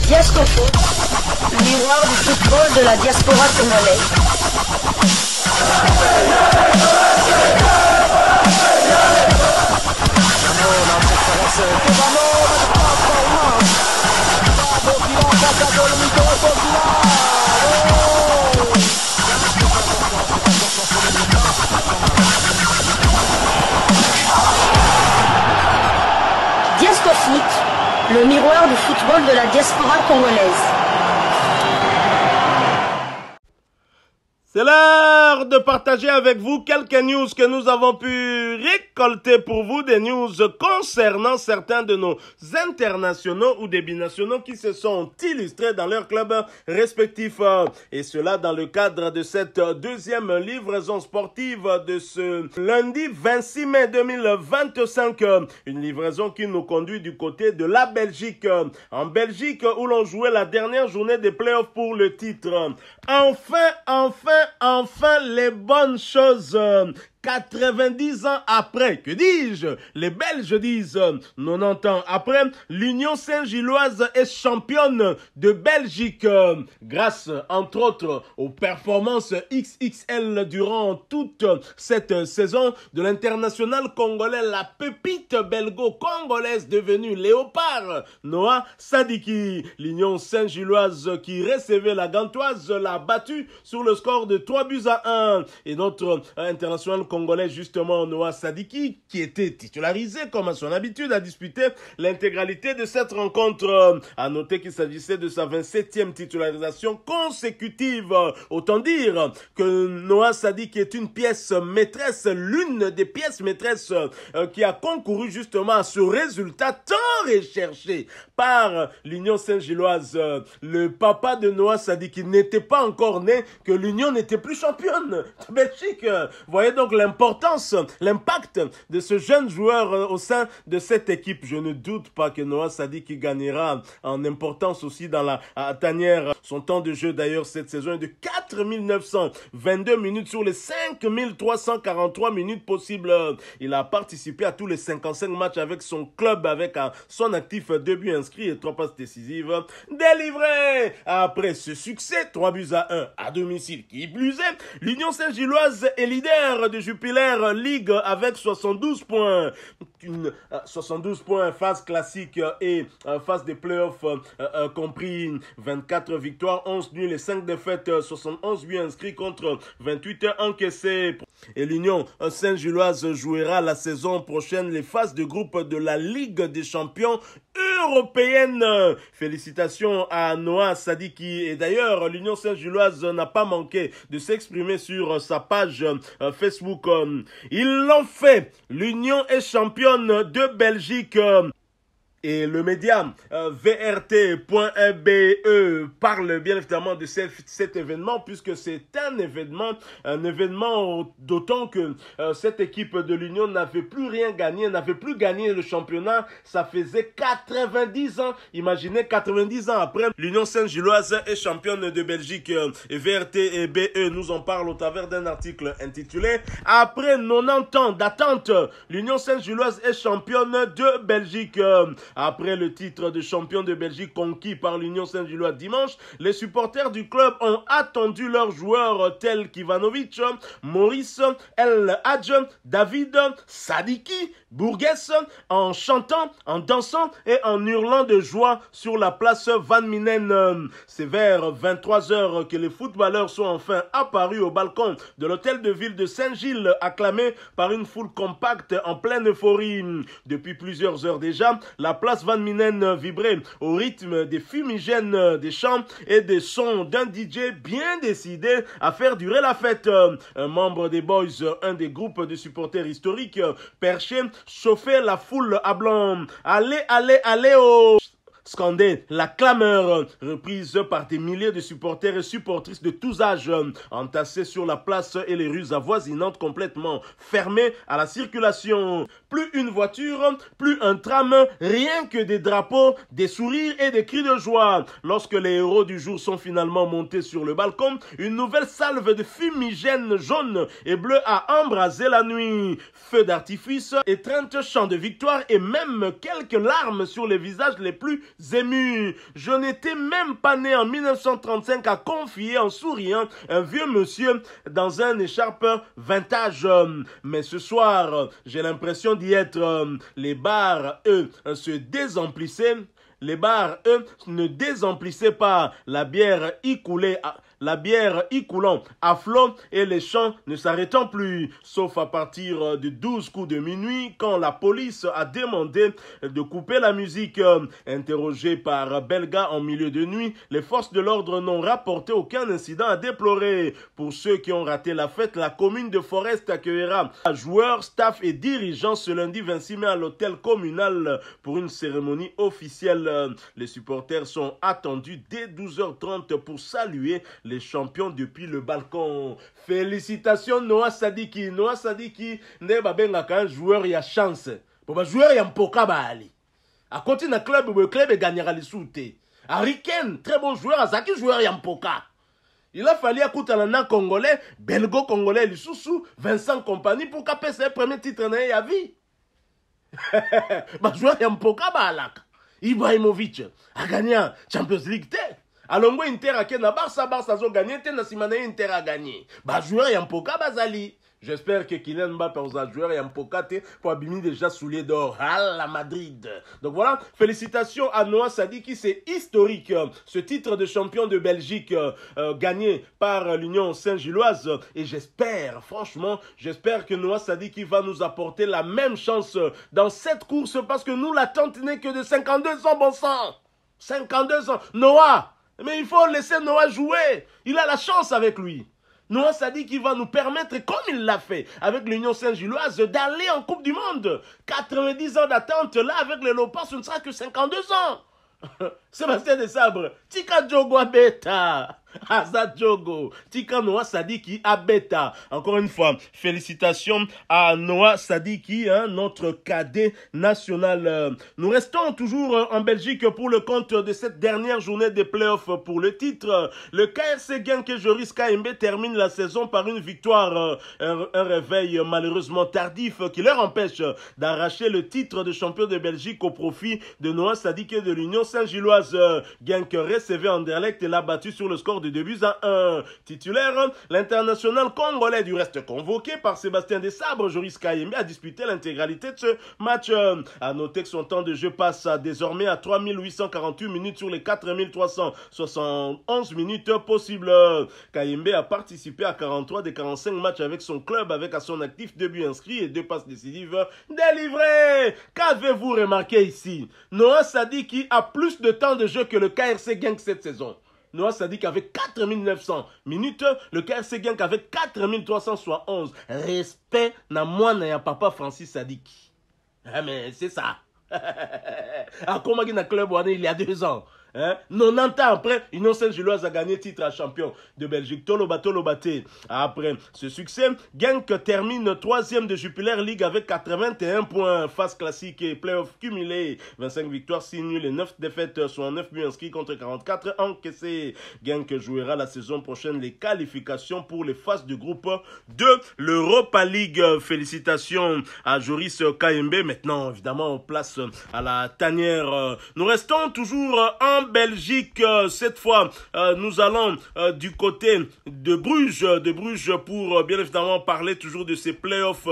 Diascofoot, miroir du football de la diaspora congolaise. Diascofoot, le miroir du football de la diaspora congolaise. C'est l'heure de partager avec vous quelques news que nous avons pu récolter pour vous, des news concernant certains de nos internationaux ou des binationaux qui se sont illustrés dans leurs clubs respectifs. Et cela dans le cadre de cette deuxième livraison sportive de ce lundi 26 mai 2025. Une livraison qui nous conduit du côté de la Belgique. En Belgique où l'on jouait la dernière journée des playoffs pour le titre. Enfin, les bonnes choses. 90 ans après, que dis-je? Les Belges disent 90 ans après, l'Union Saint-Gilloise est championne de Belgique grâce, entre autres, aux performances XXL durant toute cette saison de l'international congolais, la pépite belgo-congolaise devenue Léopard, Noah Sadiki. L'Union Saint-Gilloise qui recevait la Gantoise l'a battue sur le score de 3-1. Et notre international congolais, justement, Noah Sadiki, qui était titularisé comme à son habitude, a disputé l'intégralité de cette rencontre. À noter qu'il s'agissait de sa 27e titularisation consécutive. Autant dire que Noah Sadiki est une pièce maîtresse, l'une des pièces maîtresses qui a concouru justement à ce résultat tant recherché par l'Union Saint-Gilloise. Le papa de Noah Sadiki n'était pas encore né, que l'Union n'était plus championne de Belgique. Voyez donc l'importance, l'impact de ce jeune joueur au sein de cette équipe. Je ne doute pas que Noah Sadiki gagnera en importance aussi dans la tanière. Son temps de jeu d'ailleurs cette saison est de 4922 minutes sur les 5343 minutes possibles. Il a participé à tous les 55 matchs avec son club, avec son actif 2 buts inscrits et 3 passes décisives délivrées. Après ce succès, 3-1 à domicile qui plus est, l'Union Saint-Gilloise est leader de Jupiler League avec 72 points. 72 points, phase classique et phase des playoffs compris 24 victoires, 11 nuls et 5 défaites, 71 buts inscrits contre 28 encaissés. Et l'Union Saint-Gilloise jouera la saison prochaine les phases de groupe de la Ligue des champions européenne. Félicitations à Noah Sadiki. Et d'ailleurs, l'Union Saint-Gilloise n'a pas manqué de s'exprimer sur sa page Facebook. Ils l'ont fait. L'Union est championne de Belgique. Et le média VRT.be parle bien évidemment de cet événement, puisque c'est un événement d'autant que cette équipe de l'Union n'avait plus rien gagné, n'avait plus gagné le championnat. Ça faisait 90 ans, imaginez 90 ans après, l'Union Saint-Gilloise est championne de Belgique. Et VRT.be nous en parle au travers d'un article intitulé « Après 90 ans d'attente, l'Union Saint-Gilloise est championne de Belgique ». Après le titre de champion de Belgique conquis par l'Union Saint-Gilloise dimanche, les supporters du club ont attendu leurs joueurs tels qu'Ivanovic, Maurice, El Hadj, David, Sadiki, Bourguès, en chantant, en dansant et en hurlant de joie sur la place Van Minen. C'est vers 23h que les footballeurs sont enfin apparus au balcon de l'hôtel de ville de Saint-Gilles, acclamés par une foule compacte en pleine euphorie. Depuis plusieurs heures déjà, la place Van Minen vibrait au rythme des fumigènes, des chants et des sons d'un DJ bien décidé à faire durer la fête. Un membre des Boys, un des groupes de supporters historiques perchés, chauffait la foule à blanc. Allez, allez, allez, oh! scandé la clameur, reprise par des milliers de supporters et supportrices de tous âges, entassés sur la place et les rues avoisinantes complètement fermées à la circulation. Plus une voiture, plus un tram, rien que des drapeaux, des sourires et des cris de joie. Lorsque les héros du jour sont finalement montés sur le balcon, une nouvelle salve de fumigène jaune et bleu a embrasé la nuit. Feux d'artifice, étreintes chants de victoire et même quelques larmes sur les visages les plus émus. Je n'étais même pas né en 1935 à confier en souriant un vieux monsieur dans un écharpe vintage. Mais ce soir, j'ai l'impression d'y être. Les bars, eux, se désemplissaient. Les bars, eux, ne désemplissaient pas. La bière y coulant à flot et les chants ne s'arrêtant plus, sauf à partir de 12 coups de minuit quand la police a demandé de couper la musique. Interrogé par Belga en milieu de nuit, les forces de l'ordre n'ont rapporté aucun incident à déplorer. Pour ceux qui ont raté la fête, la commune de Forest accueillera joueurs, staff et dirigeants ce lundi 26 mai à l'hôtel communal pour une cérémonie officielle. Les supporters sont attendus dès 12h30 pour saluer les champions depuis le balcon. Félicitations Noah Sadiki. Noah Sadiki ne babengaka un joueur ya chance. Pour ba joueur ya mpoka bali. A côté na club, le club gagnera les sous-té. Harry Kane, très bon joueur, Azaki joueur ya mpoka. Il a fallu écouter un Congolais, Belgo-Congolais, Lissousou, Vincent Compagnie pour qu'après ce premier titre na vie. Ba joueur ya mpoka balaka. Ibrahimovic a gagné Champions League. Alongo Inter a na Barça a gagné, na simana Inter a gagné. Ba joueur ya mpoka bazali. J'espère que Kylian Mbappé est joueur et mpoka pour abîmer déjà souliers d'or à la Madrid. Donc voilà, félicitations à Noah Sadiki, c'est historique. Ce titre de champion de Belgique gagné par l'Union Saint-Gilloise. Et j'espère, franchement, j'espère que Noah Sadiki va nous apporter la même chance dans cette course parce que nous, l'attente n'est que de 52 ans, bon sang. 52 ans. Noah, mais il faut laisser Noah jouer. Il a la chance avec lui. Noah Sadiki va nous permettre, comme il l'a fait avec l'Union Saint-Gilloise, d'aller en Coupe du Monde. 90 ans d'attente, là, avec les Léopards, ce ne sera que 52 ans. Sébastien Desabre, Tika Djogo Abeta. Azad Djogo, Tika Noah Sadiki Abeta. Encore une fois, félicitations à Noah Sadiki, notre cadet national. Nous restons toujours en Belgique pour le compte de cette dernière journée des playoffs pour le titre. Le KRC Genk Joris KMB termine la saison par une victoire, un réveil malheureusement tardif qui leur empêche d'arracher le titre de champion de Belgique au profit de Noah Sadiki et de l'Union Saint-Gilloise. Genk recevait Anderlecht et l'a battu sur le score de 2-1. Titulaire, l'international congolais du reste convoqué par Sébastien Desabre, Joris Kayembe a disputé l'intégralité de ce match. À noter que son temps de jeu passe désormais à 3848 minutes sur les 4371 minutes possibles. Kayembe a participé à 43 des 45 matchs avec son club, avec à son actif 2 buts inscrits et 2 passes décisives délivrées. Qu'avez-vous remarqué ici? Noah Sadiki a plus de temps de jeu que le KRC Genk cette saison. Noah Sadiki avec 4900 minutes, le KRC Genk avec 4371. Respect na moi na papa Francis Sadiki. Ah mais c'est ça. À Komagi na club il y a 2 ans. 90 ans après, Union Saint-Gilloise a gagné titre à champion de Belgique. Tolobaté. Après ce succès, Genk termine 3e de Jupiler League avec 81 points. Phase classique et playoff cumulé. 25 victoires, 6 nuls et 9 défaites, soit 9 buts inscrits contre 44 encaissés. Genk jouera la saison prochaine les qualifications pour les phases de groupe de l'Europa League. Félicitations à Joris Kayembe. Maintenant, évidemment, on place à la tanière. Nous restons toujours en Belgique. Cette fois, nous allons du côté de Bruges pour bien évidemment parler toujours de ces playoffs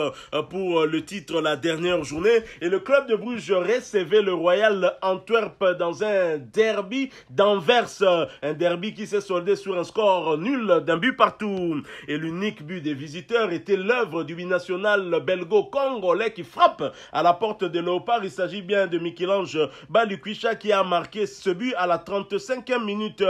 pour le titre la dernière journée. Et le club de Bruges recevait le Royal Antwerp dans un derby d'Anvers. Un derby qui s'est soldé sur un score nul d'un but partout. Et l'unique but des visiteurs était l'œuvre du binational belgo-congolais qui frappe à la porte de Léopard. Il s'agit bien de Michel-Ange Balikwisha qui a marqué ce but à la 35e minute.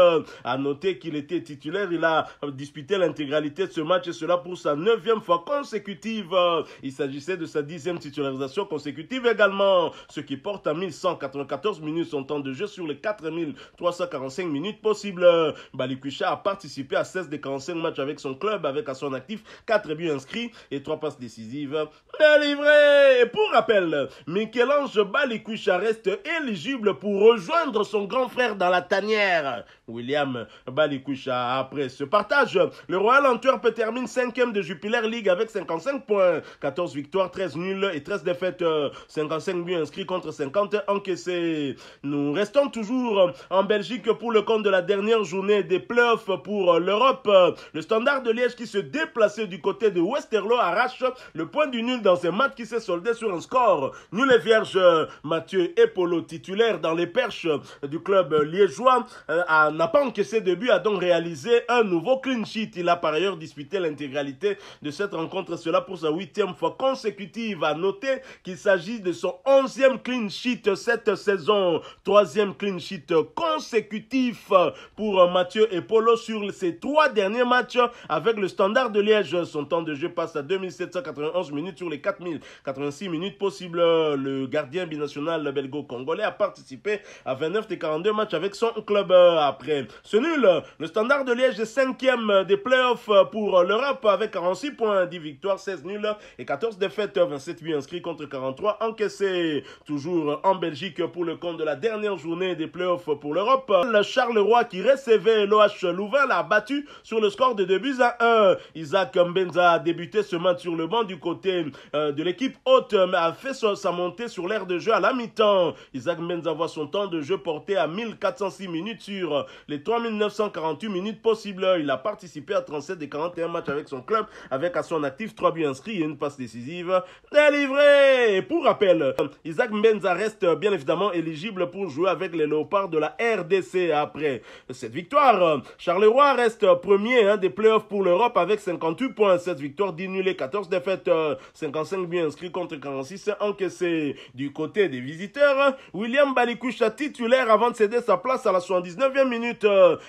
À noter qu'il était titulaire, il a disputé l'intégralité de ce match et cela pour sa 9e fois consécutive. Il s'agissait de sa 10e titularisation consécutive également, ce qui porte à 1194 minutes son temps de jeu sur les 4345 minutes possibles. Balikwisha a participé à 16 des 45 matchs avec son club, avec à son actif 4 buts inscrits et 3 passes décisives délivrées. Pour rappel, Michel-Ange Balikwisha reste éligible pour rejoindre son grand frère dans la tanière, William Balikwisha. Après ce partage, le Royal Antwerp termine 5e de Jupiler League avec 55 points, 14 victoires, 13 nuls et 13 défaites, 55 buts inscrits contre 50 encaissés. Nous restons toujours en Belgique pour le compte de la dernière journée des playoffs pour l'Europe. Le Standard de Liège qui se déplaçait du côté de Westerlo arrache le point du nul dans un match qui s'est soldé sur un score nul et vierge. Mathieu Epolo, titulaire dans les perches du club liégeois, n'a pas encaissé de but, a donc réalisé un nouveau clean sheet. Il a par ailleurs disputé l'intégralité de cette rencontre, cela pour sa 8e fois consécutive. À noter qu'il s'agit de son 11e clean sheet cette saison, 3e clean sheet consécutif pour Mathieu Epolo sur ses 3 derniers matchs avec le Standard de Liège. Son temps de jeu passe à 2791 minutes sur les 4086 minutes possibles. Le gardien binational belgo-congolais a participé à 29 des 42 matchs avec son club. Après ce nul, le Standard de Liège est 5e des playoffs pour l'Europe avec 46 points, 10 victoires, 16 nuls et 14 défaites, 27 buts inscrits contre 43 encaissés. Toujours en Belgique pour le compte de la dernière journée des playoffs pour l'Europe, le Charleroi qui recevait l'OH Louvain l'a battu sur le score de 2-1. Isaac Mbenza a débuté ce match sur le banc du côté de l'équipe haute, mais a fait sa montée sur l'aire de jeu à la mi-temps. Isaac Mbenza voit son temps de jeu porté à 1406 minutes sur les 3948 minutes possibles. Il a participé à 37 des 41 matchs avec son club, avec à son actif 3 buts inscrits et une passe décisive délivrée. Et pour rappel, Isaac Mbenza reste bien évidemment éligible pour jouer avec les Léopards de la RDC. Après cette victoire, Charleroi reste premier des playoffs pour l'Europe avec 58 points, 7 victoires, 10 nuls et 14 défaites, 55 buts inscrits contre 46 encaissés. Du côté des visiteurs, William Balikwisha titulaire avant de céder sa place à la 79e minute.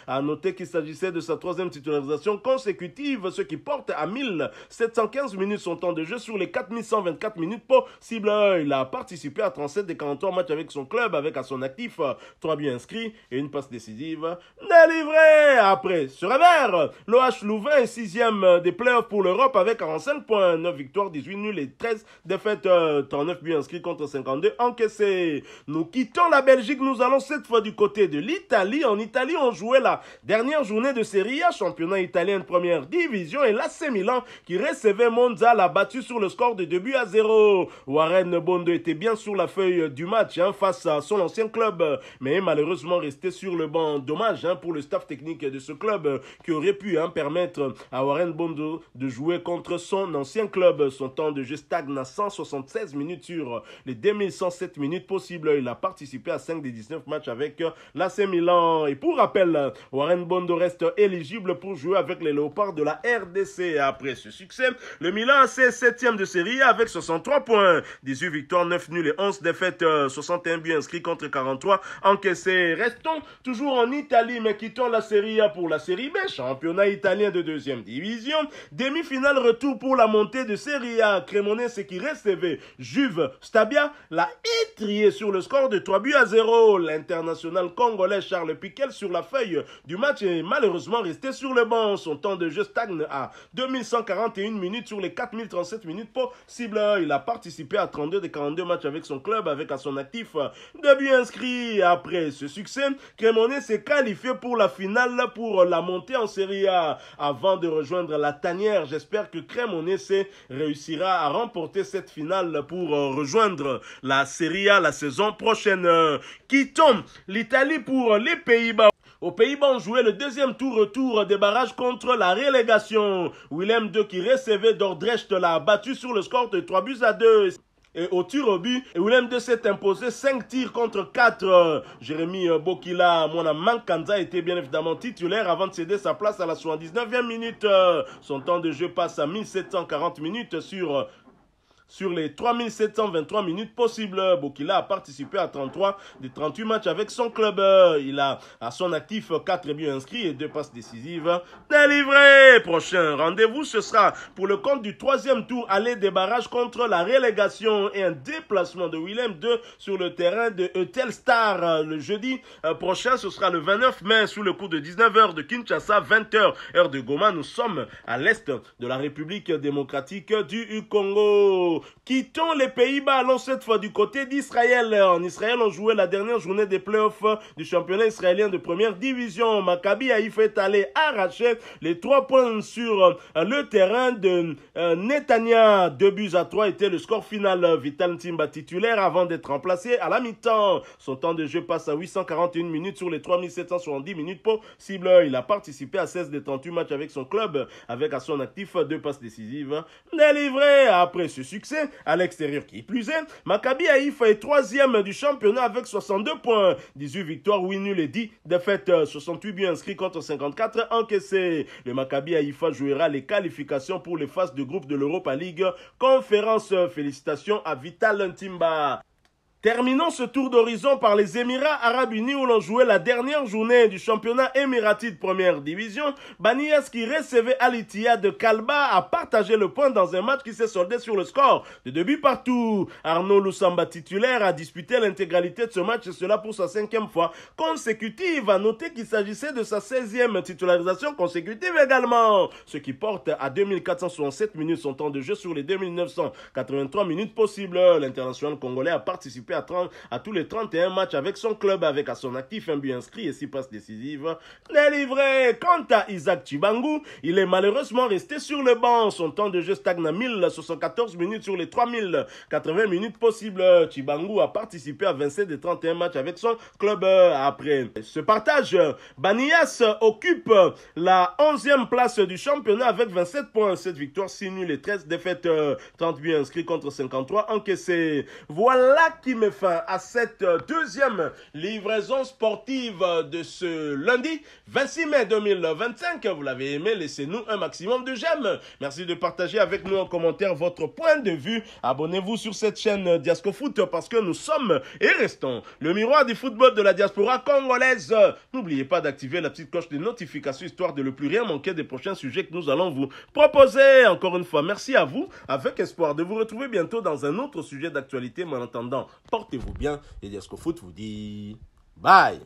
À noter qu'il s'agissait de sa 3e titularisation consécutive, ce qui porte à 1715 minutes son temps de jeu sur les 4124 minutes possibles. Il a participé à 37 des 43 matchs avec son club, avec à son actif 3 buts inscrits et une passe décisive délivrée. Après ce revers, l'OH Louvain est 6e des playoffs pour l'Europe avec 45 points, 9 victoires, 18 nuls et 13 défaites, 39 buts inscrits contre 52 encaissés. Nous quittons la Belgique, nous allons cette fois du côté de l'Italie. En Italie, on jouait la dernière journée de Serie A, championnat italien de première division, et l'AC Milan qui recevait Monza l'a battu sur le score de 2-0. Warren Bondo était bien sur la feuille du match face à son ancien club, mais est malheureusement resté sur le banc. Dommage pour le staff technique de ce club qui aurait pu permettre à Warren Bondo de jouer contre son ancien club. Son temps de jeu stagne à 176 minutes sur les 2107 minutes possibles. Il a participé à 5 des 19 matchs avec l'AC Milan. Et pour rappel, Warren Bondo reste éligible pour jouer avec les Léopards de la RDC. Après ce succès, le Milan est 7e de série avec 63 points, 18 victoires, 9 nuls et 11 défaites, 61 buts inscrits contre 43 encaissés. Restons toujours en Italie, mais quittons la Serie A pour la Série B, championnat italien de 2e division. Demi-finale retour pour la montée de Serie A. Cremonese qui recevait Juve Stabia l'a étrié sur le score de 3-0. L'international congolais Charles Piquel sur la feuille du match est malheureusement resté sur le banc. Son temps de jeu stagne à 2141 minutes sur les 4037 minutes possibles. Il a participé à 32 des 42 matchs avec son club, avec à son actif 2 buts inscrits. Après ce succès, Cremonese s'est qualifié pour la finale pour la montée en Serie A. Avant de rejoindre la tanière, j'espère que Cremonese réussira à remporter cette finale pour rejoindre la Serie A la saison prochaine. Quittons l'Italie pour les Pays-Bas. Aux Pays-Bas, on jouait le deuxième retour des barrages contre la relégation. Willem II qui recevait Dordrecht l'a battu sur le score de 3-2. Et au tir au but, Willem II s'est imposé 5 tirs contre 4. Jérémy Bokila, Mona Mankanza était bien évidemment titulaire avant de céder sa place à la 79e minute. Son temps de jeu passe à 1740 minutes sur sur les 3723 minutes possibles. Bokila a participé à 33 des 38 matchs avec son club. Il a à son actif 4 buts inscrits et 2 passes décisives délivrées. Prochain rendez-vous, ce sera pour le compte du 3e tour aller des barrages contre la relégation et un déplacement de Willem II sur le terrain de Telstar. Le jeudi prochain, ce sera le 29 mai sous le coup de 19h de Kinshasa, 20h heure de Goma. Nous sommes à l'est de la République démocratique du Congo. Quittons les Pays-Bas, allons cette fois du côté d'Israël. En Israël, on jouait la dernière journée des playoffs du championnat israélien de première division. Maccabi Haïfa est allé arracher les 3 points sur le terrain de Netanya. 2-3 était le score final. Vital Ntimba titulaire avant d'être remplacé à la mi-temps. Son temps de jeu passe à 841 minutes sur les 3770 minutes possibles. Il a participé à 16 des 38 matchs avec son club, avec à son actif 2 passes décisives délivrées. Après ce succès, à l'extérieur qui plus est, Maccabi Haïfa est 3e du championnat avec 62 points, 18 victoires, 8 nuls et 10 défaites, 68 buts inscrits contre 54 encaissés. Le Maccabi Haïfa jouera les qualifications pour les phases de groupe de l'Europa League Conférence. Félicitations à Vital Ntimba. Terminons ce tour d'horizon par les Émirats Arabes Unis où l'on jouait la dernière journée du championnat émirati de première division. Bani Yas qui recevait Al Ittihad de Kalba a partagé le point dans un match qui s'est soldé sur le score de 2 buts partout. Arnaud Loussamba titulaire a disputé l'intégralité de ce match et cela pour sa 5e fois consécutive. À noter qu'il s'agissait de sa 16e titularisation consécutive également, ce qui porte à 2467 minutes son temps de jeu sur les 2983 minutes possibles. L'international congolais a participé à tous les 31 matchs avec son club, avec à son actif un but inscrit et 6 passes décisives délivrées. Quant à Isaac Chibangu, il est malheureusement resté sur le banc. Son temps de jeu stagne à 1074 minutes sur les 3080 minutes possibles. Chibangu a participé à 27 des 31 matchs avec son club. Après ce partage, Bani Yas occupe la 11e place du championnat avec 27 points, 7 victoires, 6 nuls et 13 défaites, 30 buts inscrits contre 53 encaissés. Voilà qui met fin à cette deuxième livraison sportive de ce lundi 26 mai 2025. Vous l'avez aimé, laissez-nous un maximum de j'aime. Merci de partager avec nous en commentaire votre point de vue. Abonnez-vous sur cette chaîne Diasco Foot parce que nous sommes et restons le miroir du football de la diaspora congolaise. N'oubliez pas d'activer la petite cloche de notification histoire de ne plus rien manquer des prochains sujets que nous allons vous proposer. Encore une fois, merci à vous, avec espoir de vous retrouver bientôt dans un autre sujet d'actualité. Mais en attendant, portez-vous bien et Diasco Foot vous dit bye.